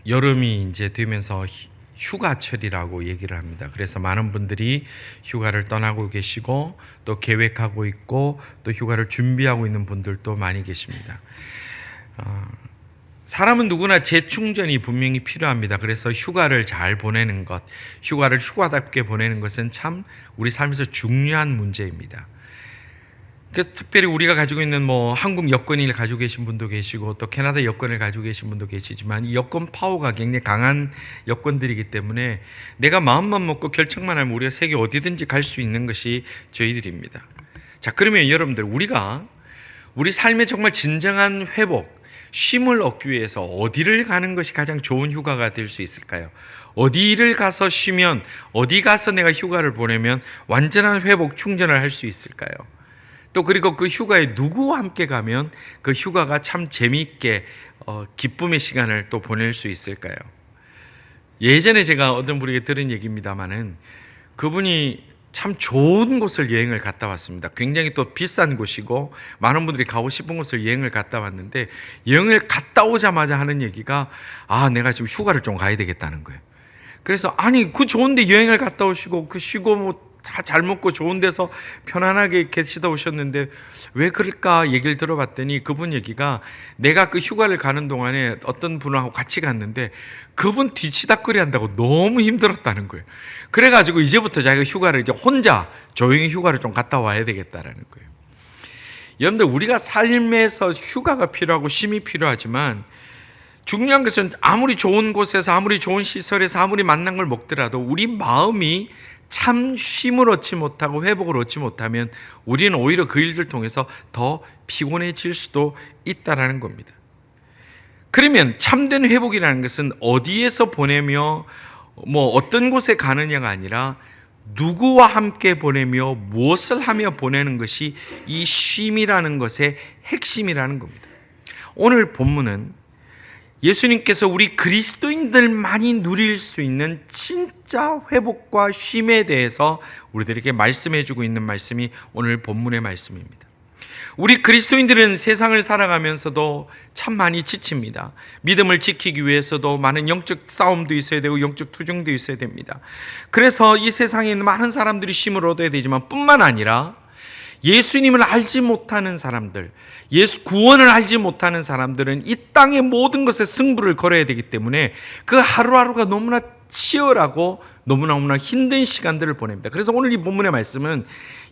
여름이 이제 되면서 휴가철이라고 얘기를 합니다. 그래서 많은 분들이 휴가를 떠나고 계시고 또 계획하고 있고 또 휴가를 준비하고 있는 분들도 많이 계십니다. 사람은 누구나 재충전이 분명히 필요합니다. 그래서 휴가를 잘 보내는 것, 휴가를 휴가답게 보내는 것은 참 우리 삶에서 중요한 문제입니다. 특별히 우리가 가지고 있는 한국 여권을 가지고 계신 분도 계시고 또 캐나다 여권을 가지고 계신 분도 계시지만 이 여권 파워가 굉장히 강한 여권들이기 때문에 내가 마음만 먹고 결정만 하면 우리가 세계 어디든지 갈 수 있는 것이 저희들입니다. 자, 그러면 여러분들, 우리가 우리 삶의 정말 진정한 회복, 쉼을 얻기 위해서 어디를 가는 것이 가장 좋은 휴가가 될 수 있을까요? 어디를 가서 쉬면, 어디 가서 내가 휴가를 보내면 완전한 회복, 충전을 할 수 있을까요? 또 그리고 그 휴가에 누구와 함께 가면 그 휴가가 참 재미있게 기쁨의 시간을 또 보낼 수 있을까요? 예전에 제가 어떤 분에게 들은 얘기입니다마는 그분이 참 좋은 곳을 여행을 갔다 왔습니다. 굉장히 또 비싼 곳이고 많은 분들이 가고 싶은 곳을 여행을 갔다 왔는데 여행을 갔다 오자마자 하는 얘기가 내가 지금 휴가를 좀 가야 되겠다는 거예요. 그래서 그 좋은데 여행을 갔다 오시고 그 쉬고 다 잘 먹고 좋은 데서 편안하게 계시다 오셨는데 왜 그럴까 얘기를 들어봤더니 그분 얘기가 내가 그 휴가를 가는 동안에 어떤 분하고 같이 갔는데 그분 뒤치다꺼리 한다고 너무 힘들었다는 거예요. 그래가지고 이제부터 자기가 휴가를 이제 혼자 조용히 휴가를 좀 갔다 와야 되겠다라는 거예요. 여러분들, 우리가 삶에서 휴가가 필요하고 쉼이 필요하지만 중요한 것은 아무리 좋은 곳에서 아무리 좋은 시설에서 아무리 맛난 걸 먹더라도 우리 마음이 참 쉼을 얻지 못하고 회복을 얻지 못하면 우리는 오히려 그 일들 통해서 더 피곤해질 수도 있다는 겁니다. 그러면 참된 회복이라는 것은 어디에서 보내며 어떤 곳에 가느냐가 아니라 누구와 함께 보내며 무엇을 하며 보내는 것이 이 쉼이라는 것의 핵심이라는 겁니다. 오늘 본문은 예수님께서 우리 그리스도인들만이 누릴 수 있는 진짜 회복과 쉼에 대해서 우리들에게 말씀해 주고 있는 말씀이 오늘 본문의 말씀입니다. 우리 그리스도인들은 세상을 살아가면서도 참 많이 지칩니다. 믿음을 지키기 위해서도 많은 영적 싸움도 있어야 되고 영적 투쟁도 있어야 됩니다. 그래서 이 세상에 있는 많은 사람들이 쉼을 얻어야 되지만 뿐만 아니라 예수님을 알지 못하는 사람들, 구원을 알지 못하는 사람들은 이 땅의 모든 것에 승부를 걸어야 되기 때문에 그 하루하루가 너무나 치열하고 너무나 힘든 시간들을 보냅니다. 그래서 오늘 이 본문의 말씀은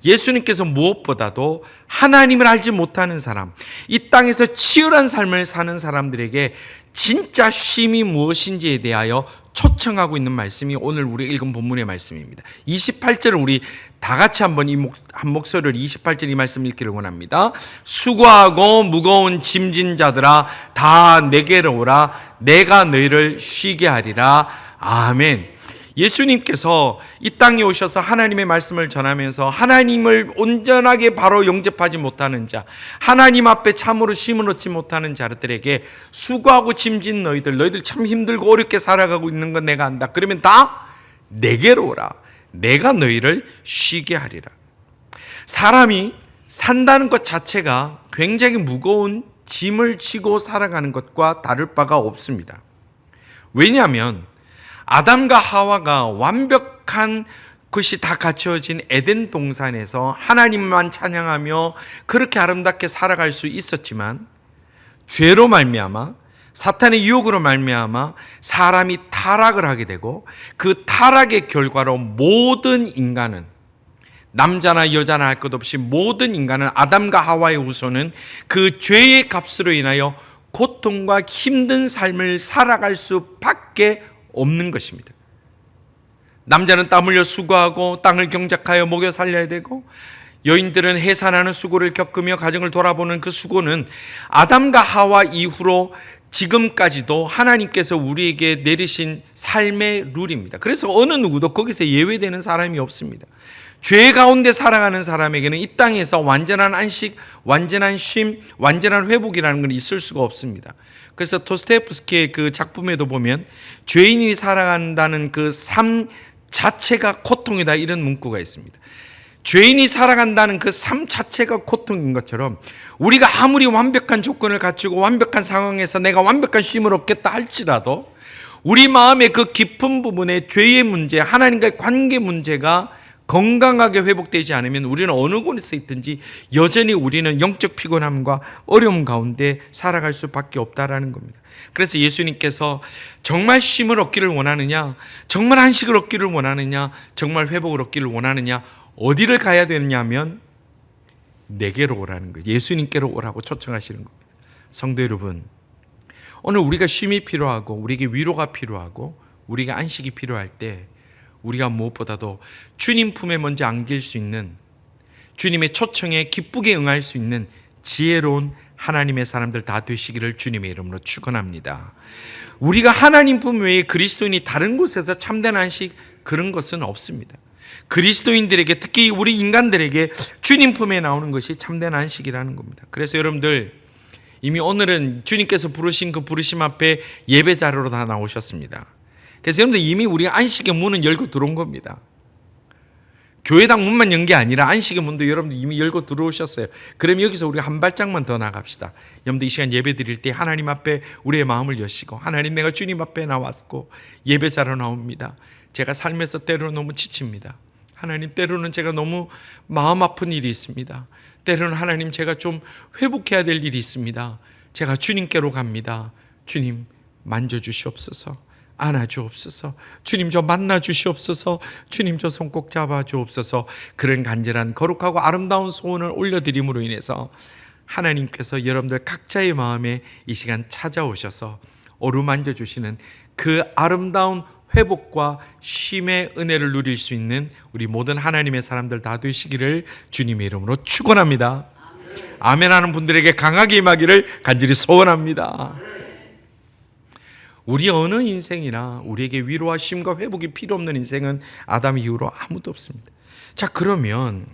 예수님께서 무엇보다도 하나님을 알지 못하는 사람, 이 땅에서 치열한 삶을 사는 사람들에게 진짜 쉼이 무엇인지에 대하여 초청하고 있는 말씀이 오늘 우리 읽은 본문의 말씀입니다. 28절을 우리 다 같이 한번 한 목소리를 28절 이 말씀 읽기를 원합니다. 수고하고 무거운 짐진 자들아 다 내게로 오라. 내가 너희를 쉬게 하리라. 아멘. 예수님께서 이 땅에 오셔서 하나님의 말씀을 전하면서 하나님을 온전하게 바로 영접하지 못하는 자, 하나님 앞에 참으로 쉼을 얻지 못하는 자들에게 수고하고 짐진 너희들 참 힘들고 어렵게 살아가고 있는 건 내가 안다. 그러면 다 내게로 오라. 내가 너희를 쉬게 하리라. 사람이 산다는 것 자체가 굉장히 무거운 짐을 지고 살아가는 것과 다를 바가 없습니다. 왜냐하면 아담과 하와가 완벽한 것이 다 갖춰진 에덴 동산에서 하나님만 찬양하며 그렇게 아름답게 살아갈 수 있었지만 죄로 말미암아, 사탄의 유혹으로 말미암아 사람이 타락을 하게 되고 그 타락의 결과로 모든 인간은, 남자나 여자나 할 것 없이 모든 인간은, 아담과 하와의 후손은 그 죄의 값으로 인하여 고통과 힘든 삶을 살아갈 수밖에 없는 것입니다. 남자는 땀 흘려 수고하고 땅을 경작하여 먹여 살려야 되고, 여인들은 해산하는 수고를 겪으며 가정을 돌아보는 그 수고는 아담과 하와 이후로 지금까지도 하나님께서 우리에게 내리신 삶의 룰입니다. 그래서 어느 누구도 거기서 예외되는 사람이 없습니다. 죄 가운데 살아가는 사람에게는 이 땅에서 완전한 안식, 완전한 쉼, 완전한 회복이라는 건 있을 수가 없습니다. 그래서 도스토옙스키의 그 작품에도 보면 죄인이 살아간다는 그 삶 자체가 고통이다, 이런 문구가 있습니다. 죄인이 살아간다는 그 삶 자체가 고통인 것처럼 우리가 아무리 완벽한 조건을 갖추고 완벽한 상황에서 내가 완벽한 쉼을 얻겠다 할지라도 우리 마음의 그 깊은 부분에 죄의 문제, 하나님과의 관계 문제가 건강하게 회복되지 않으면 우리는 어느 곳에 있든지 여전히 우리는 영적 피곤함과 어려움 가운데 살아갈 수밖에 없다라는 겁니다. 그래서 예수님께서 정말 쉼을 얻기를 원하느냐, 정말 안식을 얻기를 원하느냐, 정말 회복을 얻기를 원하느냐, 어디를 가야 되느냐 하면 내게로 오라는 거예요. 예수님께로 오라고 초청하시는 겁니다. 성도 여러분, 오늘 우리가 쉼이 필요하고 우리에게 위로가 필요하고 우리가 안식이 필요할 때 우리가 무엇보다도 주님 품에 먼저 안길 수 있는, 주님의 초청에 기쁘게 응할 수 있는 지혜로운 하나님의 사람들 다 되시기를 주님의 이름으로 축원합니다. 우리가 하나님 품 외에 그리스도인이 다른 곳에서 참된 안식 그런 것은 없습니다. 그리스도인들에게, 특히 우리 인간들에게 주님 품에 나오는 것이 참된 안식이라는 겁니다. 그래서 여러분들 이미 오늘은 주님께서 부르신 그 부르심 앞에 예배 자료로 다 나오셨습니다. 그래서 여러분들 이미 우리가 안식의 문은 열고 들어온 겁니다. 교회당 문만 연 게 아니라 안식의 문도 여러분들 이미 열고 들어오셨어요. 그럼 여기서 우리가 한 발짝만 더 나갑시다. 여러분들 이 시간 예배 드릴 때 하나님 앞에 우리의 마음을 여시고, 하나님, 내가 주님 앞에 나왔고 예배자로 나옵니다. 제가 삶에서 때로는 너무 지칩니다. 하나님, 때로는 제가 너무 마음 아픈 일이 있습니다. 때로는 하나님, 제가 좀 회복해야 될 일이 있습니다. 제가 주님께로 갑니다. 주님, 만져주시옵소서. 안아주옵소서. 주님, 저 만나주시옵소서. 주님, 저 손 꼭 잡아주옵소서. 그런 간절한 거룩하고 아름다운 소원을 올려드림으로 인해서 하나님께서 여러분들 각자의 마음에 이 시간 찾아오셔서 어루만져 주시는 그 아름다운 회복과 쉼의 은혜를 누릴 수 있는 우리 모든 하나님의 사람들 다 되시기를 주님의 이름으로 축원합니다. 아멘 하는 분들에게 강하게 임하기를 간절히 소원합니다. 우리 어느 인생이나 우리에게 위로와 쉼과 회복이 필요 없는 인생은 아담 이후로 아무도 없습니다. 자, 그러면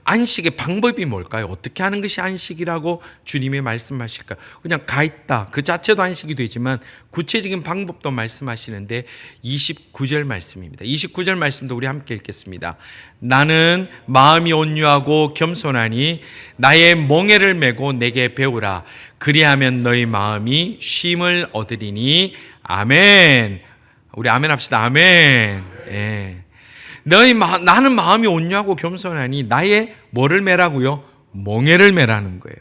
안식의 방법이 뭘까요? 어떻게 하는 것이 안식이라고 주님이 말씀하실까요? 그냥 가 있다, 그 자체도 안식이 되지만 구체적인 방법도 말씀하시는데 29절 말씀입니다. 29절 말씀도 우리 함께 읽겠습니다. 나는 마음이 온유하고 겸손하니 나의 멍에를 메고 내게 배우라. 그리하면 너희 마음이 쉼을 얻으리니. 아멘. 우리 아멘 합시다. 아멘. 예. 나는 마음이 온유하고 겸손하니 나의 뭐를 매라고요? 멍에를 매라는 거예요.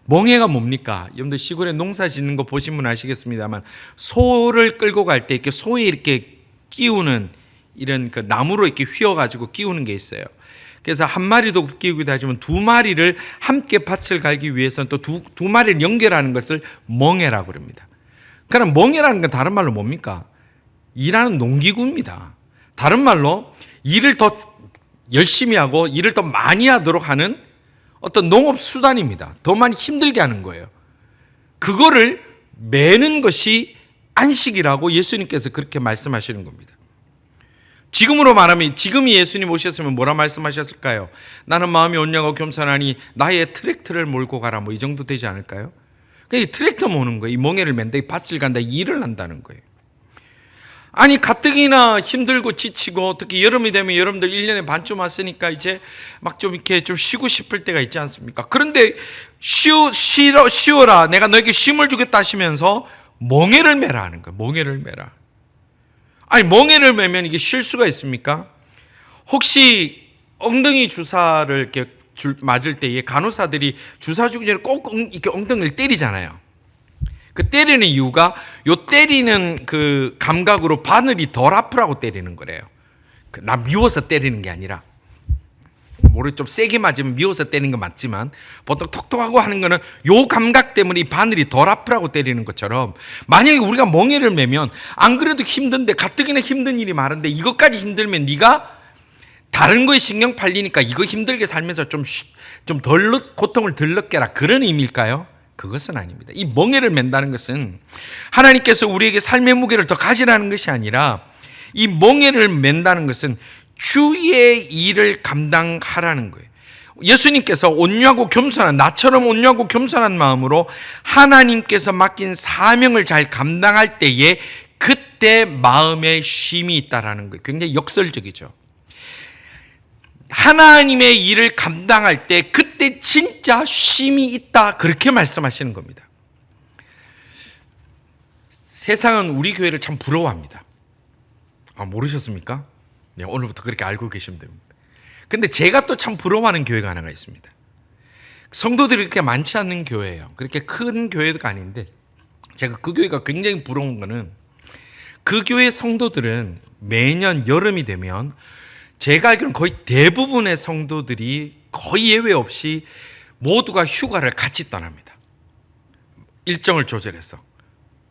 멍에가 뭡니까? 여러분들 시골에 농사 짓는 거 보시면 아시겠습니다만, 소를 끌고 갈 때 이렇게 소에 이렇게 끼우는 이런 그 나무로 이렇게 휘어가지고 끼우는 게 있어요. 그래서 한 마리도 끼우기도 하지만 두 마리를 함께 밭을 갈기 위해서는 또 두 마리를 연결하는 것을 멍에라고 합니다. 그럼 멍에라는 건 다른 말로 뭡니까? 일하는 농기구입니다. 다른 말로 일을 더 열심히 하고 일을 더 많이 하도록 하는 어떤 농업 수단입니다. 더 많이 힘들게 하는 거예요. 그거를 매는 것이 안식이라고 예수님께서 그렇게 말씀하시는 겁니다. 지금으로 말하면, 지금이 예수님 오셨으면 뭐라 말씀하셨을까요? 나는 마음이 온유하고 겸손하니 나의 트랙터를 몰고 가라, 뭐 이 정도 되지 않을까요? 그러니까 이 트랙터 모는 거예요. 이 멍에를 맨다, 이 밭을 간다, 일을 한다는 거예요. 아니, 가뜩이나 힘들고 지치고, 특히 여름이 되면 여러분들 1년에 반쯤 왔으니까 이제 막 좀 이렇게 좀 쉬고 싶을 때가 있지 않습니까? 그런데 쉬어라, 내가 너에게 쉼을 주겠다 하시면서 멍에를 매라 하는 거예요. 멍에를 매라. 아니, 멍에를 매면 이게 쉴 수가 있습니까? 혹시 엉덩이 주사를 이렇게 맞을 때에 간호사들이 주사 주기 전에 꼭 이렇게 엉덩이를 때리잖아요. 그 때리는 이유가 요 때리는 그 감각으로 바늘이 덜 아프라고 때리는 거래요. 나 미워서 때리는 게 아니라, 좀 세게 맞으면 미워서 때리는 건 맞지만 보통 톡톡하고 하는 거는 요 감각 때문에 이 바늘이 덜 아프라고 때리는 것처럼, 만약에 우리가 멍에를 매면 안 그래도 힘든데, 가뜩이나 힘든 일이 많은데 이것까지 힘들면 네가 다른 거에 신경 팔리니까 이거 힘들게 살면서 좀 덜 고통을 덜 느껴라, 그런 의미일까요? 그것은 아닙니다. 이 멍에를 맨다는 것은 하나님께서 우리에게 삶의 무게를 더 가지라는 것이 아니라, 이 멍에를 맨다는 것은 주의 일을 감당하라는 거예요. 예수님께서 온유하고 겸손한, 나처럼 온유하고 겸손한 마음으로 하나님께서 맡긴 사명을 잘 감당할 때에 그때 마음에 쉼이 있다라는 거예요. 굉장히 역설적이죠. 하나님의 일을 감당할 때 그때 진짜 쉼이 있다, 그렇게 말씀하시는 겁니다. 세상은 우리 교회를 참 부러워합니다. 모르셨습니까? 네, 오늘부터 그렇게 알고 계시면 됩니다. 근데 제가 또 참 부러워하는 교회가 하나가 있습니다. 성도들이 그렇게 많지 않는 교회예요. 그렇게 큰 교회가 아닌데 제가 그 교회가 굉장히 부러운 거는 그 교회 성도들은 매년 여름이 되면 제가 알기로는 거의 대부분의 성도들이 거의 예외 없이 모두가 휴가를 같이 떠납니다. 일정을 조절해서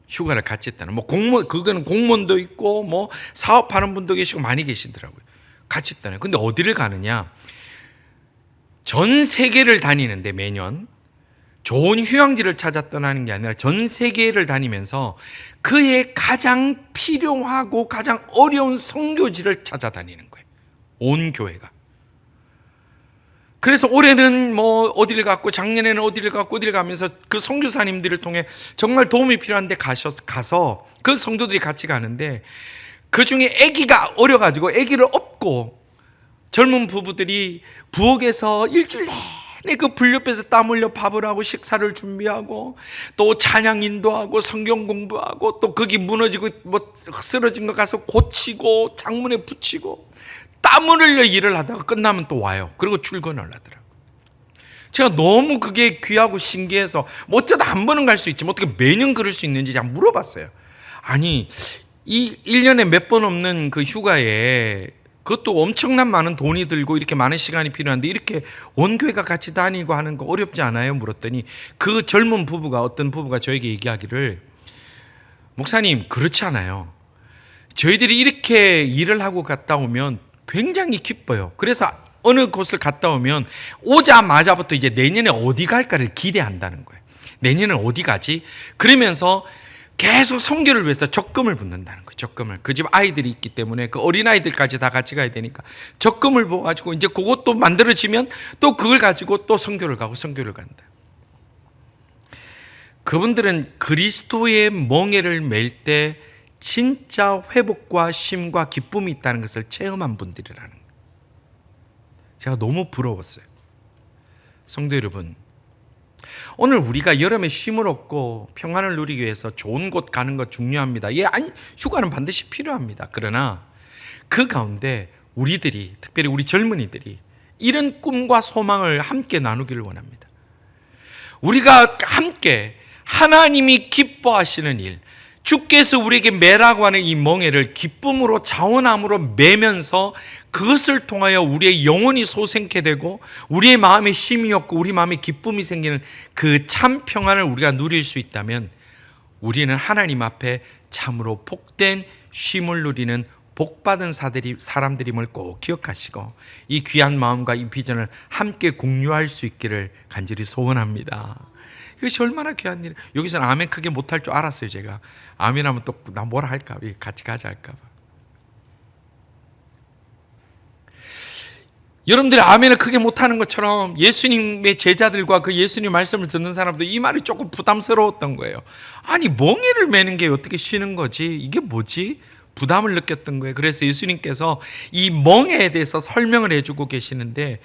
휴가를 같이 떠나. 그거는 공무원도 있고 사업하는 분도 계시고 많이 계시더라고요. 같이 떠나요. 근데 어디를 가느냐? 전 세계를 다니는데 매년 좋은 휴양지를 찾아 떠나는 게 아니라 전 세계를 다니면서 그해 가장 필요하고 가장 어려운 선교지를 찾아다니는 거예요. 온 교회가. 그래서 올해는 어디를 갔고 작년에는 어디를 갔고 어디를 가면서 그 선교사님들을 통해 정말 도움이 필요한데 가서 그 성도들이 같이 가는데 그 중에 아기가 어려가지고 아기를 업고 젊은 부부들이 부엌에서 일주일 내내 그 불 옆에서 땀 흘려 밥을 하고 식사를 준비하고 또 찬양 인도하고 성경 공부하고 또 거기 무너지고 쓰러진 거 가서 고치고 창문에 붙이고 땀을 흘려 일을 하다가 끝나면 또 와요. 그리고 출근을 하더라고요. 제가 너무 그게 귀하고 신기해서 어쩌다 한 번은 갈 수 있지 어떻게 매년 그럴 수 있는지 제가 물어봤어요. 아니 이 1년에 몇 번 없는 그 휴가에 그것도 엄청난 많은 돈이 들고 이렇게 많은 시간이 필요한데 이렇게 온 교회가 같이 다니고 하는 거 어렵지 않아요? 물었더니 그 젊은 부부가 어떤 부부가 저에게 얘기하기를 목사님 그렇지 않아요. 저희들이 이렇게 일을 하고 갔다 오면 굉장히 기뻐요. 그래서 어느 곳을 갔다 오면 오자마자부터 이제 내년에 어디 갈까를 기대한다는 거예요. 내년에 어디 가지? 그러면서 계속 선교를 위해서 적금을 붓는다는 거예요. 적금을. 그 집 아이들이 있기 때문에 그 어린아이들까지 다 같이 가야 되니까 적금을 부어가지고 이제 그것도 만들어지면 또 그걸 가지고 또 선교를 가고 선교를 간다. 그분들은 그리스도의 멍에를 맬 때 진짜 회복과 쉼과 기쁨이 있다는 것을 체험한 분들이라는 거예요. 제가 너무 부러웠어요. 성도 여러분, 오늘 우리가 여름에 쉼을 얻고 평안을 누리기 위해서 좋은 곳 가는 것 중요합니다. 휴가는 반드시 필요합니다. 그러나 그 가운데 우리들이, 특별히 우리 젊은이들이 이런 꿈과 소망을 함께 나누기를 원합니다. 우리가 함께 하나님이 기뻐하시는 일, 주께서 우리에게 매라고 하는 이 멍에를 기쁨으로 자원함으로 매면서 그것을 통하여 우리의 영혼이 소생케 되고 우리의 마음에 쉼이 없고 우리 마음에 기쁨이 생기는 그 참 평안을 우리가 누릴 수 있다면 우리는 하나님 앞에 참으로 복된 쉼을 누리는 복받은 사람들임을 꼭 기억하시고 이 귀한 마음과 이 비전을 함께 공유할 수 있기를 간절히 소원합니다. 이것이 얼마나 귀한 일이에요. 여기서는 아멘 크게 못할 줄 알았어요. 제가 아멘하면 또 나 뭐라 할까 봐 같이 가자 할까 봐. 여러분들이 아멘을 크게 못하는 것처럼 예수님의 제자들과 그 예수님 말씀을 듣는 사람도 이 말이 조금 부담스러웠던 거예요. 아니 멍에를 매는 게 어떻게 쉬는 거지? 이게 뭐지? 부담을 느꼈던 거예요. 그래서 예수님께서 이 멍에에 대해서 설명을 해주고 계시는데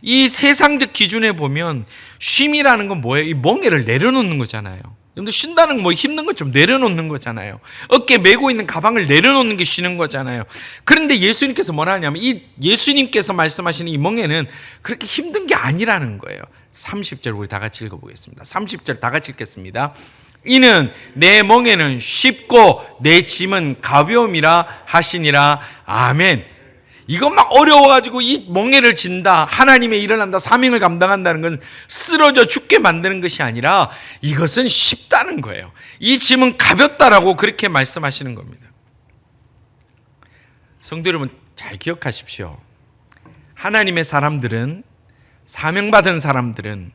이 세상적 기준에 보면 쉼이라는 건 뭐예요? 이 멍에를 내려놓는 거잖아요. 여러분들 쉰다는 건 힘든 것 좀 내려놓는 거잖아요. 어깨에 메고 있는 가방을 내려놓는 게 쉬는 거잖아요. 그런데 예수님께서 뭐라 하냐면 이 예수님께서 말씀하시는 이 멍에는 그렇게 힘든 게 아니라는 거예요. 30절 우리 다 같이 읽어보겠습니다. 30절 다 같이 읽겠습니다. 이는 내 멍에는 쉽고 내 짐은 가벼움이라 하시니라. 아멘. 이거 막 어려워가지고 이 멍에를 진다, 하나님의 일을 한다, 사명을 감당한다는 건 쓰러져 죽게 만드는 것이 아니라 이것은 쉽다는 거예요. 이 짐은 가볍다라고 그렇게 말씀하시는 겁니다. 성도 여러분 잘 기억하십시오. 하나님의 사람들은, 사명받은 사람들은,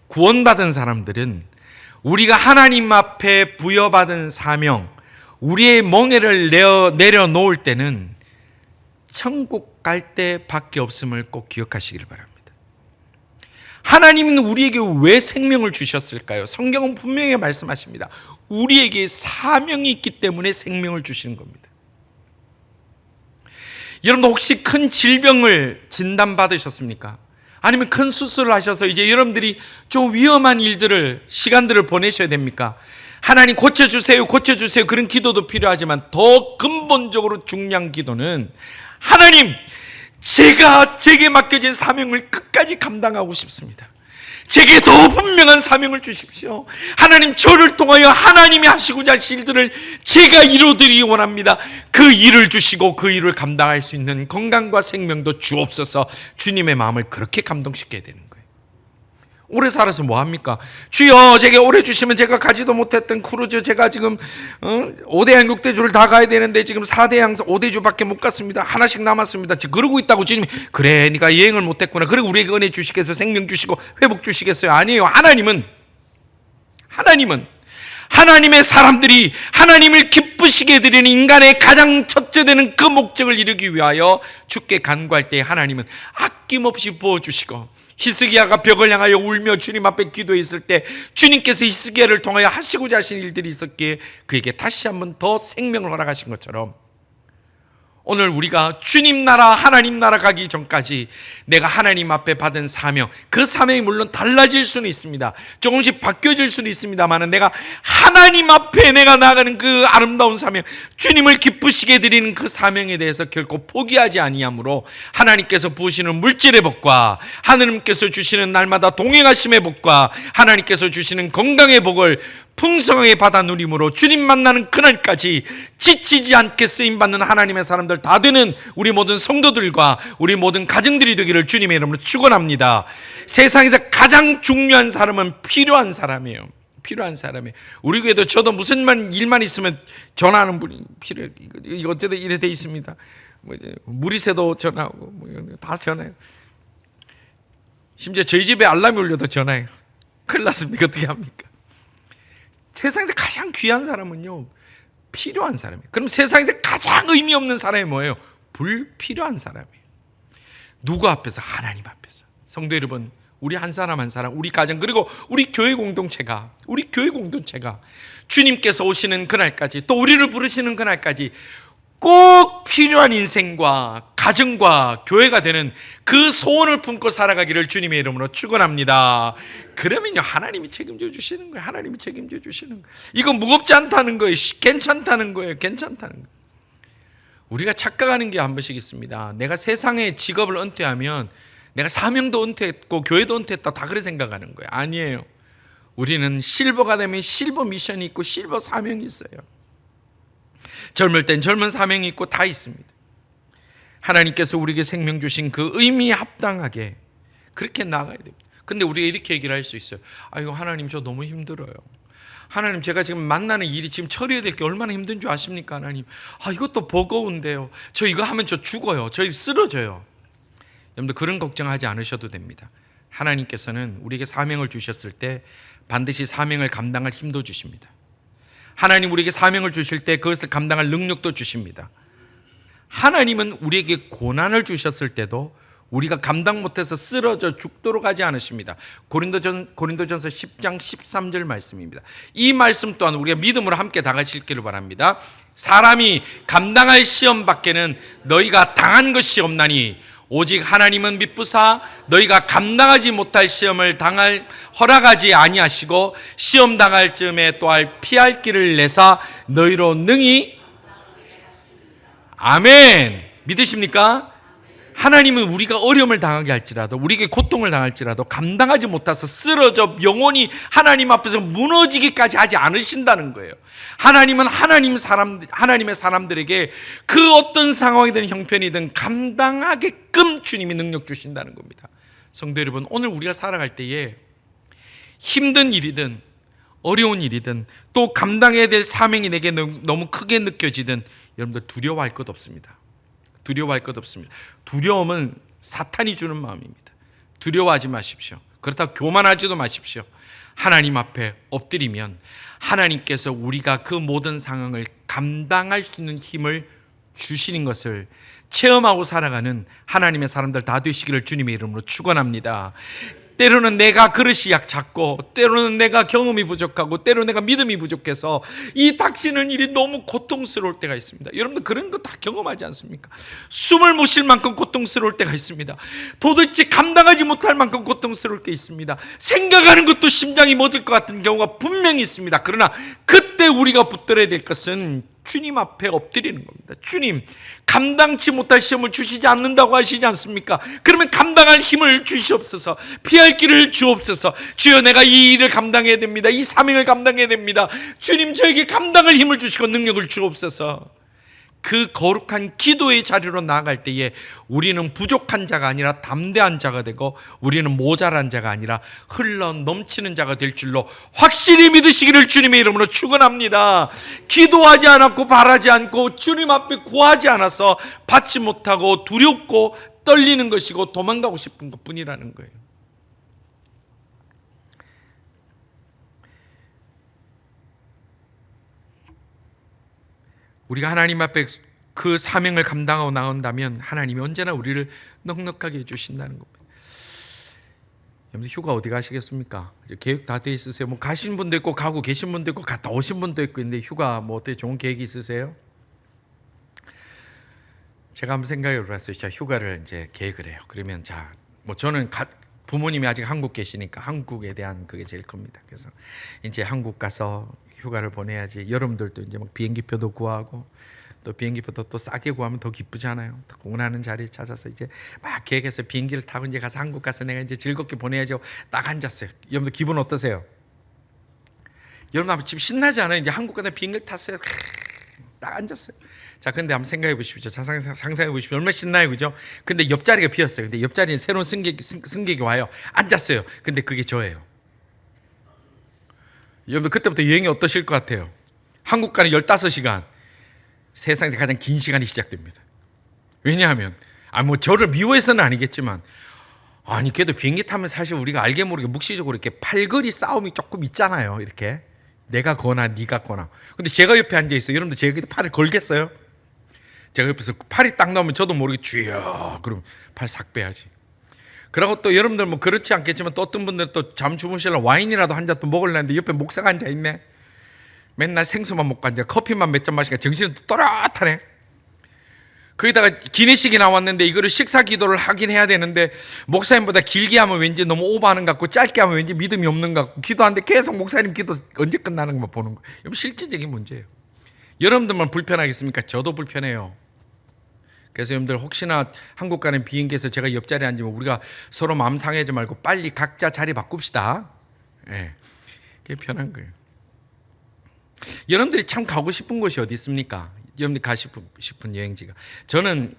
구원받은 사람들은 우리가 하나님 앞에 부여받은 사명, 우리의 멍에를 내려놓을 때는 천국 갈 때밖에 없음을 꼭 기억하시길 바랍니다. 하나님은 우리에게 왜 생명을 주셨을까요? 성경은 분명히 말씀하십니다. 우리에게 사명이 있기 때문에 생명을 주시는 겁니다. 여러분도 혹시 큰 질병을 진단받으셨습니까? 아니면 큰 수술을 하셔서 이제 여러분들이 좀 위험한 시간들을 보내셔야 됩니까? 하나님 고쳐주세요, 고쳐주세요. 그런 기도도 필요하지만 더 근본적으로 중요한 기도는 하나님, 제가 제게 맡겨진 사명을 끝까지 감당하고 싶습니다. 제게 더 분명한 사명을 주십시오. 하나님, 저를 통하여 하나님이 하시고자 하실 일들을 제가 이루어드리기 원합니다. 그 일을 주시고 그 일을 감당할 수 있는 건강과 생명도 주옵소서. 주님의 마음을 그렇게 감동시켜야 되는 거예요. 오래 살아서 뭐합니까? 주여, 제게 오래 주시면 제가 가지도 못했던 크루즈, 제가 지금 5대양 6대주를 다 가야 되는데 지금 4대양 5대주밖에 못 갔습니다. 하나씩 남았습니다. 지금 그러고 있다고 주님이, 그래 네가 여행을 못했구나, 그래 우리에게 은혜 주시겠어요? 생명 주시고 회복 주시겠어요? 아니에요. 하나님은 하나님의 사람들이 하나님을 기쁘시게 해드리는 인간의 가장 첫째 되는 그 목적을 이루기 위하여 주께 간구할 때 하나님은 아낌없이 부어주시고, 히스기야가 벽을 향하여 울며 주님 앞에 기도했을 때 주님께서 히스기야를 통하여 하시고자 하신 일들이 있었기에 그에게 다시 한번 더 생명을 허락하신 것처럼, 오늘 우리가 주님 나라, 하나님 나라 가기 전까지 내가 하나님 앞에 받은 사명, 그 사명이 물론 달라질 수는 있습니다. 조금씩 바뀌어질 수는 있습니다만, 내가 하나님 앞에 내가 나가는 그 아름다운 사명, 주님을 기쁘시게 해드리는 그 사명에 대해서 결코 포기하지 아니하므로 하나님께서 부으시는 물질의 복과 하나님께서 주시는 날마다 동행하심의 복과 하나님께서 주시는 건강의 복을 풍성하게 받아 누림으로 주님 만나는 그날까지 지치지 않게 쓰임받는 하나님의 사람들 다 되는 우리 모든 성도들과 우리 모든 가정들이 되기를 주님의 이름으로 축원합니다. 세상에서 가장 중요한 사람은 필요한 사람이에요. 필요한 사람이에요. 우리 교회도 저도 무슨 일만 있으면 전화하는 분이 필요해요. 이거 어쨌든 이래 돼 있습니다. 물이 새도 전화하고 다 전화해요. 심지어 저희 집에 알람이 울려도 전화해요. 큰일 났습니다. 어떻게 합니까? 세상에서 가장 귀한 사람은요, 필요한 사람이에요. 그럼 세상에서 가장 의미 없는 사람이 뭐예요? 불필요한 사람이에요. 누구 앞에서? 하나님 앞에서. 성도 여러분, 우리 한 사람 한 사람, 우리 가정, 그리고 우리 교회 공동체가 주님께서 오시는 그날까지, 또 우리를 부르시는 그날까지 꼭 필요한 인생과 가정과 교회가 되는 그 소원을 품고 살아가기를 주님의 이름으로 축원합니다. 그러면요, 하나님이 책임져 주시는 거예요. 하나님이 책임져 주시는 거예요. 이거 무겁지 않다는 거예요. 괜찮다는 거예요. 괜찮다는 거예요. 우리가 착각하는 게 한 번씩 있습니다. 내가 세상의 직업을 은퇴하면 내가 사명도 은퇴했고 교회도 은퇴했다, 다 그래 생각하는 거예요. 아니에요. 우리는 실버가 되면 실버 미션이 있고 실버 사명이 있어요. 젊을 땐 젊은 사명이 있고 다 있습니다. 하나님께서 우리에게 생명 주신 그 의미에 합당하게 그렇게 나가야 됩니다. 근데 우리가 이렇게 얘기를 할 수 있어요. 아이고, 하나님 저 너무 힘들어요. 하나님, 제가 지금 만나는 일이 지금 처리해야 될 게 얼마나 힘든 줄 아십니까? 하나님, 이것도 버거운데요. 저 이거 하면 저 죽어요. 저 쓰러져요. 여러분들, 그런 걱정하지 않으셔도 됩니다. 하나님께서는 우리에게 사명을 주셨을 때 반드시 사명을 감당할 힘도 주십니다. 하나님 우리에게 사명을 주실 때 그것을 감당할 능력도 주십니다. 하나님은 우리에게 고난을 주셨을 때도 우리가 감당 못해서 쓰러져 죽도록 하지 않으십니다. 고린도전서 10장 13절 말씀입니다. 이 말씀 또한 우리가 믿음으로 함께 다가시기를 바랍니다. 사람이 감당할 시험 밖에는 너희가 당한 것이 없나니 오직 하나님은 미쁘사 너희가 감당하지 못할 시험을 당할 허락하지 아니하시고 시험 당할 즈음에 또한 피할 길을 내사 너희로 능히, 아멘, 믿으십니까? 하나님은 우리가 어려움을 당하게 할지라도, 우리에게 고통을 당할지라도 감당하지 못해서 쓰러져 영원히 하나님 앞에서 무너지기까지 하지 않으신다는 거예요. 하나님은 하나님의 사람들에게 그 어떤 상황이든 형편이든 감당하게끔 주님이 능력 주신다는 겁니다. 성도 여러분, 오늘 우리가 살아갈 때에 힘든 일이든 어려운 일이든 또 감당해야 될 사명이 내게 너무 크게 느껴지든 여러분들 두려워할 것 없습니다. 두려워할 것 없습니다. 두려움은 사탄이 주는 마음입니다. 두려워하지 마십시오. 그렇다고 교만하지도 마십시오. 하나님 앞에 엎드리면 하나님께서 우리가 그 모든 상황을 감당할 수 있는 힘을 주시는 것을 체험하고 살아가는 하나님의 사람들 다 되시기를 주님의 이름으로 축원합니다. 때로는 내가 그릇이 작고, 때로는 내가 경험이 부족하고, 때로는 내가 믿음이 부족해서 이 닥치는 일이 너무 고통스러울 때가 있습니다. 여러분들 그런 거 다 경험하지 않습니까? 숨을 못 쉴 만큼 고통스러울 때가 있습니다. 도대체 감당하지 못할 만큼 고통스러울 게 있습니다. 생각하는 것도 심장이 멎을 것 같은 경우가 분명히 있습니다. 그러나 그때 우리가 붙들어야 될 것은 주님 앞에 엎드리는 겁니다. 주님, 감당치 못할 시험을 주시지 않는다고 하시지 않습니까? 그러면 감당할 힘을 주시옵소서. 피할 길을 주옵소서. 주여, 내가 이 일을 감당해야 됩니다. 이 사명을 감당해야 됩니다. 주님, 저에게 감당할 힘을 주시고 능력을 주옵소서. 그 거룩한 기도의 자리로 나아갈 때에 우리는 부족한 자가 아니라 담대한 자가 되고, 우리는 모자란 자가 아니라 흘러 넘치는 자가 될 줄로 확실히 믿으시기를 주님의 이름으로 축원합니다. 기도하지 않았고 바라지 않고 주님 앞에 구하지 않아서 받지 못하고 두렵고 떨리는 것이고 도망가고 싶은 것뿐이라는 거예요. 우리가 하나님 앞에 그 사명을 감당하고 나온다면 하나님이 언제나 우리를 넉넉하게 해주신다는 겁니다. 여러분, 휴가 어디 가시겠습니까? 계획 다 돼 있으세요? 뭐 가신 분도 있고 가고 계신 분도 있고 갔다 오신 분도 있고 있는데, 휴가 뭐 어때, 좋은 계획이 있으세요? 제가 한번 생각해 봤어요. 자, 휴가를 이제 계획을 해요. 그러면 자, 뭐 저는 부모님이 아직 한국 계시니까 한국에 대한 그게 제일 큽니다. 그래서 이제 한국 가서 휴가를 보내야지. 여러분들도 이제 막 비행기표도 구하고, 또 비행기표도 또 싸게 구하면 더 기쁘잖아요. 공헌하는 자리 찾아서 이제 막 계획해서 비행기를 타고 이제 가서 한국 가서 내가 이제 즐겁게 보내야죠. 딱 앉았어요. 여러분들 기분 어떠세요? 여러분 지금 신나지 않아요? 이제 한국 가서 비행기를 탔어요. 딱 앉았어요. 자, 근데 한번 생각해 보십시오. 자, 상상해 보십시오. 얼마나 신나요, 그죠? 근데 옆자리가 비었어요. 근데 옆자리에 새로운 승객이 와요. 앉았어요. 근데 그게 저예요. 여러분 그때부터 여행이 어떠실 것 같아요? 한국 가는 15시간, 세상에서 가장 긴 시간이 시작됩니다. 왜냐하면 뭐 저를 미워해서는 아니겠지만, 아니 그래도 비행기 타면 사실 우리가 알게 모르게 묵시적으로 이렇게 팔걸이 싸움이 조금 있잖아요. 이렇게 내가 거나 네가 거나. 근데 제가 옆에 앉아 있어요. 여러분들 제가 팔을 걸겠어요? 제가 옆에서 팔이 딱 나오면 저도 모르게 쥐어 그럼 팔 싹 빼야지. 그리고 또 여러분들 뭐 그렇지 않겠지만 또 어떤 분들 또 잠 주무시려고 와인이라도 한 잔 또 먹으려는데 옆에 목사가 앉아 있네. 맨날 생수만 먹고 앉아 커피만 몇 잔 마시니까 정신은 또 또렷하네. 거기다가 기내식이 나왔는데 이거를 식사 기도를 하긴 해야 되는데, 목사님보다 길게 하면 왠지 너무 오버하는 것 같고 짧게 하면 왠지 믿음이 없는 것 같고, 기도하는데 계속 목사님 기도 언제 끝나는 것만 보는 거예요. 이건 실질적인 문제예요. 여러분들만 불편하겠습니까? 저도 불편해요. 그래서 여러분들 혹시나 한국 가는 비행기에서 제가 옆자리에 앉으면 우리가 서로 마음 상해하지 말고 빨리 각자 자리 바꿉시다. 예, 그게 편한 거예요. 여러분들이 참 가고 싶은 곳이 어디 있습니까? 여러분들이 가고 싶은 여행지가, 저는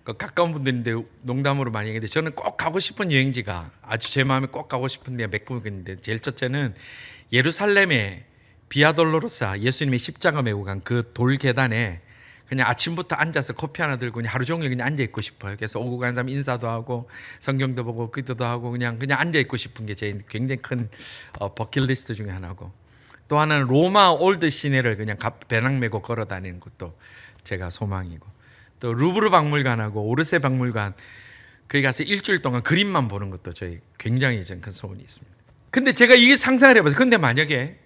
가까운 분들인데 농담으로 많이 얘기하는데, 저는 꼭 가고 싶은 여행지가, 아주 제 마음에 꼭 가고 싶은 데가 몇 군데 있는데, 제일 첫째는 예루살렘의 비아돌로로사, 예수님의 십자가 메고 간 그 돌 계단에 그냥 아침부터 앉아서 커피 하나 들고 그냥 하루 종일 그냥 앉아 있고 싶어요. 그래서 오고 간 사람 인사도 하고 성경도 보고 기도도 하고 그냥 앉아 있고 싶은 게 제 굉장히 큰 버킷리스트 중에 하나고, 또 하나는 로마 올드 시내를 그냥 배낭 메고 걸어 다니는 것도 제가 소망이고, 또 루브르 박물관하고 오르세 박물관 거기 가서 일주일 동안 그림만 보는 것도 저희 굉장히 큰 소원이 있습니다. 근데 제가 이게 상상을 해봤어요. 근데 만약에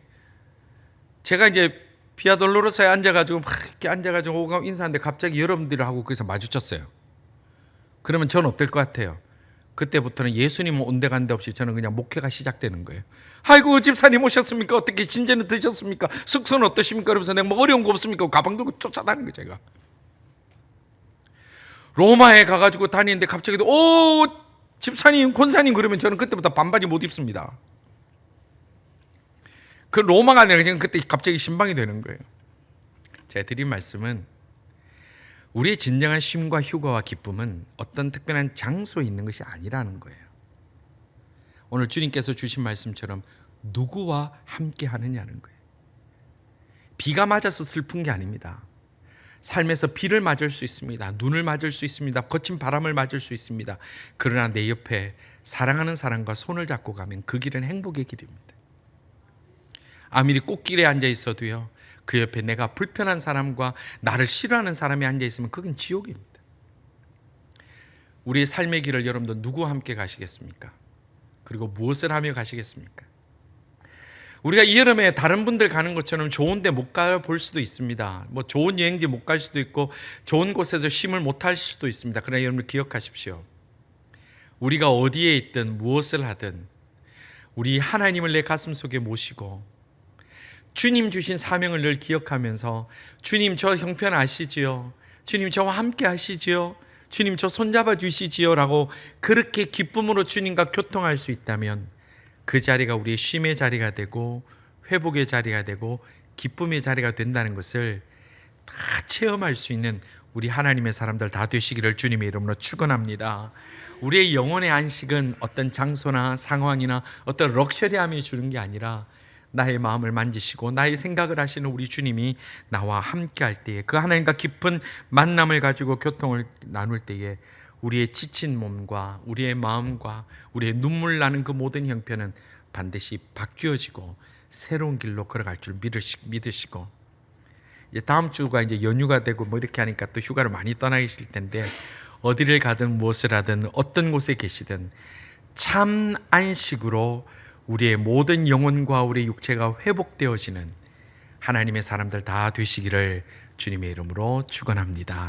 제가 이제 비아돌로로사에 앉아가지고 막 이렇게 앉아가지고 오고 인사하는데 갑자기 여러분들하고 거기서 마주쳤어요. 그러면 저는 어떨 것 같아요? 그때부터는 예수님 온데간데 없이 저는 그냥 목회가 시작되는 거예요. 아이고 집사님 오셨습니까? 어떻게 신제는 드셨습니까? 숙소는 어떠십니까? 그러면서 내가 뭐 어려운 거 없습니까? 가방 들고 쫓아다니는 거예요. 제가 로마에 가가지고 다니는데 갑자기 오 집사님 권사님 그러면 저는 그때부터 반바지 못 입습니다. 그 로마가 아니라 그냥 그때 갑자기 신방이 되는 거예요. 제가 드린 말씀은, 우리의 진정한 쉼과 휴가와 기쁨은 어떤 특별한 장소에 있는 것이 아니라는 거예요. 오늘 주님께서 주신 말씀처럼 누구와 함께 하느냐는 거예요. 비가 맞아서 슬픈 게 아닙니다. 삶에서 비를 맞을 수 있습니다. 눈을 맞을 수 있습니다. 거친 바람을 맞을 수 있습니다. 그러나 내 옆에 사랑하는 사람과 손을 잡고 가면 그 길은 행복의 길입니다. 아무리 꽃길에 앉아 있어도요, 그 옆에 내가 불편한 사람과 나를 싫어하는 사람이 앉아 있으면 그건 지옥입니다. 우리의 삶의 길을 여러분들 누구와 함께 가시겠습니까? 그리고 무엇을 하며 가시겠습니까? 우리가 이 여름에 다른 분들 가는 것처럼 좋은 데 못 가볼 수도 있습니다. 뭐 좋은 여행지 못 갈 수도 있고 좋은 곳에서 쉼을 못 할 수도 있습니다. 그러나 여러분 기억하십시오. 우리가 어디에 있든 무엇을 하든 우리 하나님을 내 가슴속에 모시고 주님 주신 사명을 늘 기억하면서 주님 저 형편 아시지요? 주님 저와 함께 하시지요? 주님 저 손잡아 주시지요? 라고 그렇게 기쁨으로 주님과 교통할 수 있다면 그 자리가 우리의 쉼의 자리가 되고 회복의 자리가 되고 기쁨의 자리가 된다는 것을 다 체험할 수 있는 우리 하나님의 사람들 다 되시기를 주님의 이름으로 축원합니다. 우리의 영혼의 안식은 어떤 장소나 상황이나 어떤 럭셔리함이 주는 게 아니라 나의 마음을 만지시고 나의 생각을 하시는 우리 주님이 나와 함께 할 때에 그 하나님과 깊은 만남을 가지고 교통을 나눌 때에 우리의 지친 몸과 우리의 마음과 우리의 눈물 나는 그 모든 형편은 반드시 바뀌어지고 새로운 길로 걸어갈 줄 믿으시고 이제 다음 주가 이제 연휴가 되고 뭐 이렇게 하니까 또 휴가를 많이 떠나실 텐데 어디를 가든 무엇을 하든 어떤 곳에 계시든 참 안식으로 우리의 모든 영혼과 우리의 육체가 회복되어지는 하나님의 사람들 다 되시기를 주님의 이름으로 축원합니다.